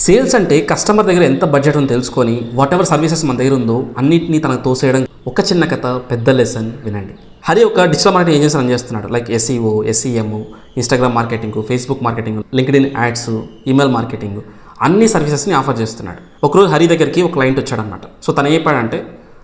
Sales అంటే customer దగ్గర ఎంత బడ్జెట్ ఉందో తెలుసుకొని వాట్ ఎవర్ సర్వీసెస్ మన దగ్గర ఉందో అన్నింటినీ తనకు తోసేయడం. ఒక చిన్న కథ, పెద్ద లెసన్ వినండి. హరి ఒక డిజిటల్ మార్కెటింగ్ ఏజెన్సీ రన్ చేస్తున్నాడు. Like SEO, SEM, Instagram marketing, Facebook marketing, LinkedIn ads, email marketing, అన్ని సర్వీసెస్ని ఆఫర్ చేస్తున్నాడు. ఒకరోజు హరి దగ్గరికి ఒక క్లయింట్ వచ్చాడనమాట. సో తను ఏం చెప్పాడంటే,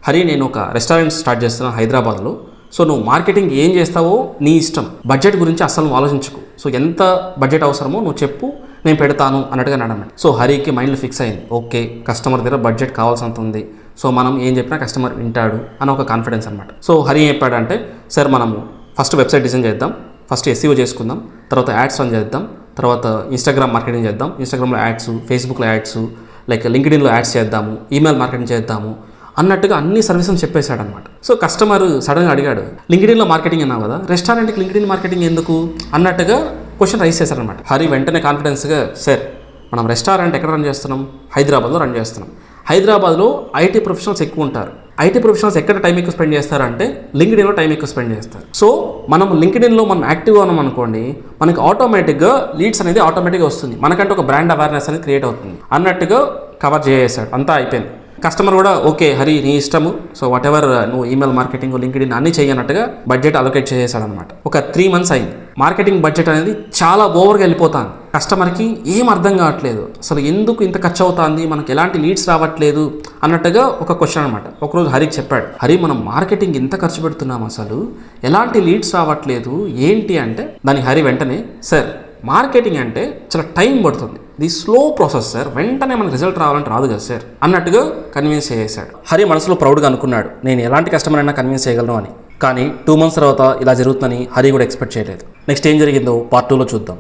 హరి నేను ఒక రెస్టారెంట్ స్టార్ట్ చేస్తున్నాను హైదరాబాద్లో. సో నువ్వు మార్కెటింగ్ ఏం చేస్తావో నీ ఇష్టం, బడ్జెట్ గురించి అస్సలు ఆలోచించుకో. సో ఎంత బడ్జెట్ అవసరమో నువ్వు చెప్పు, నేను పెడతాను అన్నట్టుగా అన్నాడన్నమాట. సో హరికి మైండ్లో ఫిక్స్ అయింది, ఓకే కస్టమర్ దగ్గర బడ్జెట్ కావాల్సినంత ఉంది, సో మనం ఏం చెప్పినా కస్టమర్ వింటాడు అని ఒక కాన్ఫిడెన్స్ అనమాట. సో హరి ఏం చెప్పాడంటే, సార్ మనము ఫస్ట్ వెబ్సైట్ డిజైన్ చేద్దాం, ఫస్ట్ ఎస్ఈఓ చేసుకుందాం, తర్వాత యాడ్స్ రన్ చేద్దాం, తర్వాత ఇన్స్టాగ్రామ్ మార్కెటింగ్ చేద్దాం, ఇన్స్టాగ్రామ్లో యాడ్స్, ఫేస్బుక్లో యాడ్స్, లైక్ లింక్డ్ఇన్లో యాడ్స్ చేద్దాము, ఈమెయిల్ మార్కెటింగ్ చేద్దాము అన్నట్టుగా అన్ని సర్వీసెస్ చెప్పేశాడు అనమాట. సో కస్టమర్ సడన్గా అడిగాడు, లింక్డ్ఇన్లో మార్కెటింగ్ అన్నావు కదా, రెస్టారెంట్కి లింక్డ్ఇన్ మార్కెటింగ్ ఎందుకు అన్నట్టుగా క్వశ్చన్ రైజ్ చేశారనమాట. హరి వెంటనే కాన్ఫిడెన్స్గా, సార్ మనం రెస్టారెంట్ ఎక్కడ రన్ చేస్తున్నాం, హైదరాబాద్లో రన్ చేస్తున్నాం. హైదరాబాద్లో ఐటీ ప్రొఫెషనల్స్ ఎక్కువ ఉంటారు. ఐటీ ప్రొఫెషనల్స్ ఎక్కడ టైం ఎక్కువ స్పెండ్ చేస్తారంటే లింక్డ్ఇన్లో టైం ఎక్కువ స్పెండ్ చేస్తారు. సో మనం లింక్డ్ఇన్లో మనం యాక్టివ్గా ఉన్నాం అనుకోండి, మనకి ఆటోమేటిక్గా లీడ్స్ అనేది ఆటోమేటిక్గా వస్తుంది, మనకంటే ఒక బ్రాండ్ అవేర్నెస్ అనేది క్రియేట్ అవుతుంది అన్నట్టుగా కవర్ చేసేసాడు. అంతా అయిపోయింది. కస్టమర్ కూడా ఓకే హరి నీ ఇష్టము, సో వాట్ ఎవర్ నువ్వు ఈమెయిల్ మార్కెటింగ్, లింక్డ్ఇన్ అన్నీ చేయనట్టుగా బడ్జెట్ అలొకేట్ చేసేసాడు అనమాట. ఒక 3 months అయింది. మార్కెటింగ్ బడ్జెట్ అనేది చాలా ఓవర్గా వెళ్ళిపోతాను. కస్టమర్కి ఏం అర్థం కావట్లేదు, అసలు ఎందుకు ఇంత ఖర్చు అవుతుంది, మనకి ఎలాంటి లీడ్స్ రావట్లేదు అన్నట్టుగా ఒక క్వశ్చన్ అనమాట. ఒకరోజు హరికి చెప్పాడు, హరి మనం మార్కెటింగ్ ఎంత ఖర్చు పెడుతున్నాం, అసలు ఎలాంటి లీడ్స్ రావట్లేదు ఏంటి అంటే, దానికి హరి వెంటనే, సార్ మార్కెటింగ్ అంటే చాలా టైం పడుతుంది, ఇది స్లో ప్రాసెస్ సార్, వెంటనే మనకు రిజల్ట్ రావాలంటే రాదు కదా సార్ అన్నట్టుగా కన్విన్స్ చేశాడు. హరి మనసులో ప్రౌడ్గా అనుకున్నాడు, నేను ఎలాంటి కస్టమర్ అయినా కన్విన్స్ చేయగలను అని. కానీ 2 months తర్వాత ఇలా జరుగుతుందని హరి కూడా ఎక్స్పెక్ట్ చేయలేదు. నెక్స్ట్ ఏం జరిగిందో పార్ట్ 2లో చూద్దాం.